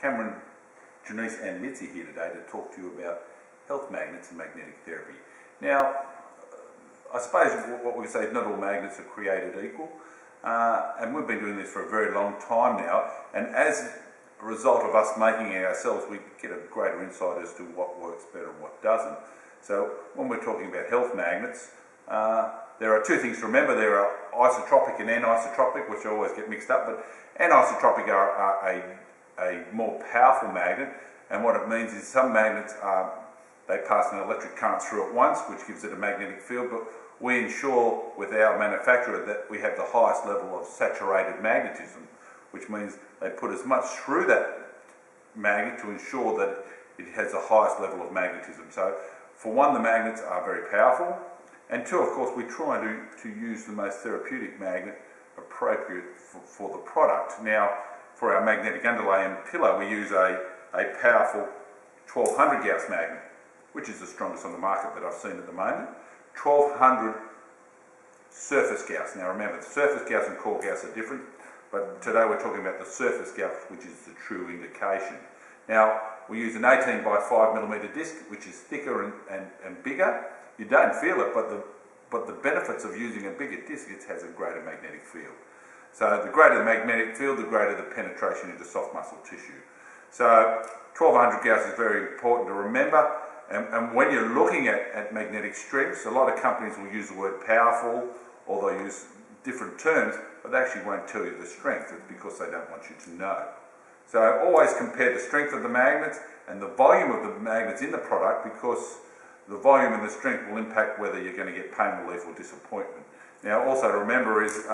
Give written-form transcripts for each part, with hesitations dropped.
Cameron, Janice and Mitzi here today to talk to you about health magnets and magnetic therapy. Now, I suppose what we say is not all magnets are created equal, and we've been doing this for a very long time now, and as a result of us making it ourselves, we get a greater insight as to what works better and what doesn't. So when we're talking about health magnets, there are two things to remember. There are isotropic and anisotropic, which I always get mixed up, but anisotropic are a more powerful magnet, and what it means is some magnets they pass an electric current through it once, which gives it a magnetic field, but we ensure with our manufacturer that we have the highest level of saturated magnetism, which means they put as much through that magnet to ensure that it has the highest level of magnetism. So for one, the magnets are very powerful, and two, of course, we try to use the most therapeutic magnet appropriate for the product. Now, for our magnetic underlay and pillow, we use a powerful 1200 Gauss magnet, which is the strongest on the market that I've seen at the moment. 1200 surface Gauss. Now remember, the surface Gauss and core Gauss are different, but today we're talking about the surface Gauss, which is the true indication. Now, we use an 18 by 5mm disc, which is thicker and bigger. You don't feel it, but the benefits of using a bigger disc, it has a greater magnetic field. So the greater the magnetic field, the greater the penetration into soft muscle tissue. So 1200 Gauss is very important to remember. And when you're looking at magnetic strengths, a lot of companies will use the word powerful, or they'll use different terms, but they actually won't tell you the strength. It's because they don't want you to know. So always compare the strength of the magnets and the volume of the magnets in the product, because the volume and the strength will impact whether you're going to get pain relief or disappointment. Now, also to remember is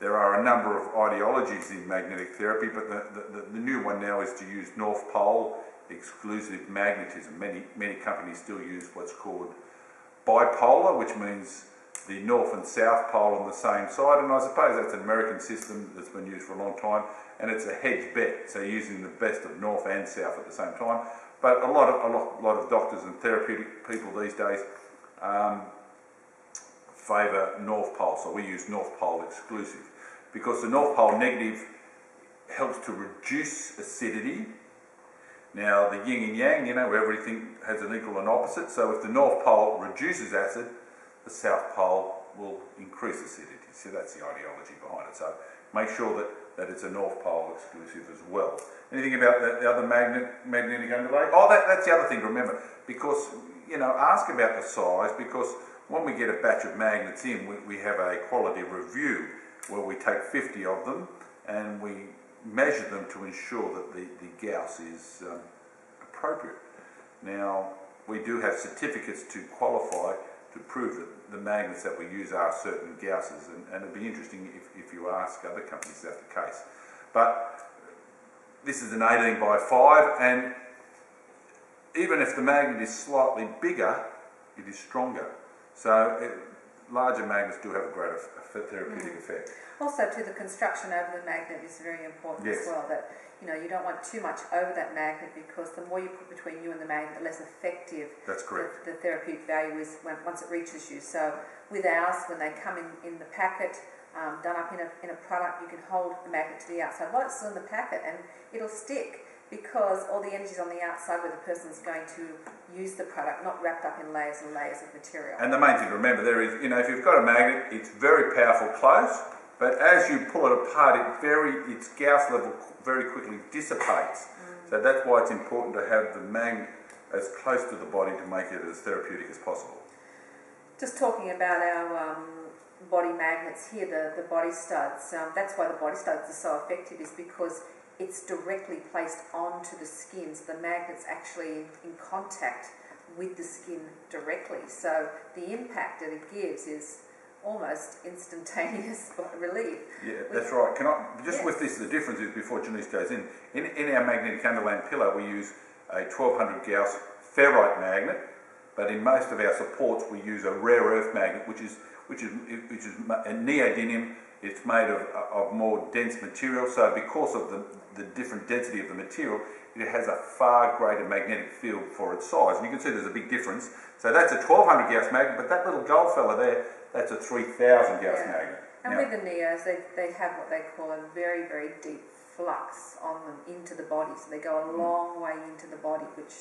there are a number of ideologies in magnetic therapy, but the new one now is to use North Pole exclusive magnetism. Many companies still use what's called bipolar, which means the north and south pole on the same side, and I suppose that's an American system that's been used for a long time, and it's a hedge bet, so using the best of north and south at the same time. But a lot of doctors and therapeutic people these days favour North Pole, so we use North Pole exclusive, because the North Pole negative helps to reduce acidity. Now, the yin and yang, you know, where everything has an equal and opposite, so if the North Pole reduces acid, the South Pole will increase acidity. So that's the ideology behind it. So make sure that it's a North Pole exclusive as well. Anything about the other magnetic underlay? Oh, that's the other thing to remember, because, you know, ask about the size, because when we get a batch of magnets in, we have a quality review where we take 50 of them and we measure them to ensure that the Gauss is appropriate. Now, we do have certificates to qualify to prove that the magnets that we use are certain Gausses, and it'd be interesting if you ask other companies if that's the case. But this is an 18 by 5, and even if the magnet is slightly bigger, it is stronger. So larger magnets do have a greater therapeutic effect. Also, to the construction over the magnet is very important as well. That, you know, you don't want too much over that magnet, because the more you put between you and the magnet, the less effective the therapeutic value is once it reaches you. So with ours, when they come in the packet, done up in a product, you can hold the magnet to the outside while it's still in the packet, and it'll stick, because all the energy is on the outside where the person's going to use the product, not wrapped up in layers and layers of material. And the main thing to remember there is, you know, if you've got a magnet, it's very powerful close, but as you pull it apart, its Gauss level very quickly dissipates. So that's why it's important to have the magnet as close to the body to make it as therapeutic as possible. Just talking about our body magnets here, the body studs, that's why the body studs are so effective, is because it's directly placed onto the skin, so the magnet's actually in contact with the skin directly. So the impact that it gives is almost instantaneous relief. Yeah, that's right. With this, the difference is, before Janice goes in our magnetic underlay and pillow, we use a 1200 Gauss ferrite magnet, but in most of our supports we use a rare earth magnet, which is a neodymium. It's made of more dense material, so because of the different density of the material, it has a far greater magnetic field for its size. And you can see there's a big difference. So that's a 1200 Gauss magnet, but that little gold fella there, that's a 3000 Gauss magnet. And with the Neos, they have what they call a very, very deep flux on them into the body, so they go a long way into the body, which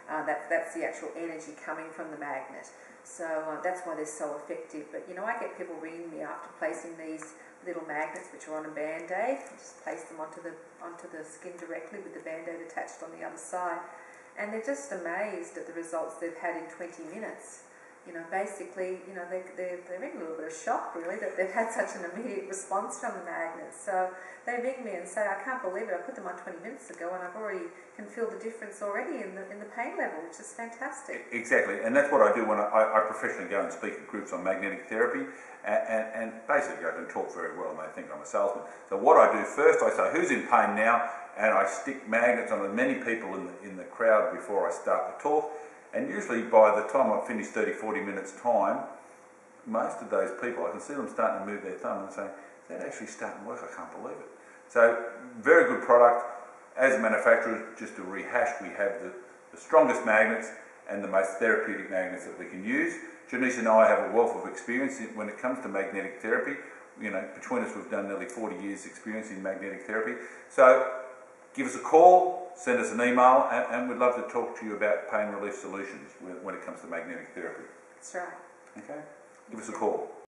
that's the actual energy coming from the magnet. So that's why they're so effective. But you know, I get people ringing me after placing these little magnets, which are on a band-aid. Just place them onto the skin directly with the band-aid attached on the other side, and they're just amazed at the results they've had in 20 minutes. You know, basically, you know, they're in a little bit of shock, really, that they've had such an immediate response from the magnets. So they ring me and say, I can't believe it, I put them on 20 minutes ago and I've already can feel the difference already in the pain level, which is fantastic. Exactly, and that's what I do when I professionally go and speak at groups on magnetic therapy, and basically I don't talk very well and they think I'm a salesman. So what I do first, I say, who's in pain now? And I stick magnets on as many people in the crowd before I start to talk. And usually by the time I've finished 30-40 minutes time, most of those people, I can see them starting to move their thumb and saying, is that actually starting to work? I can't believe it. So, very good product. As a manufacturer, just to rehash, we have the strongest magnets and the most therapeutic magnets that we can use. Janice and I have a wealth of experience when it comes to magnetic therapy. You know, between us we've done nearly 40 years experience in magnetic therapy. So, give us a call, send us an email, and we'd love to talk to you about pain relief solutions when it comes to magnetic therapy. That's right. Okay? Give us a call.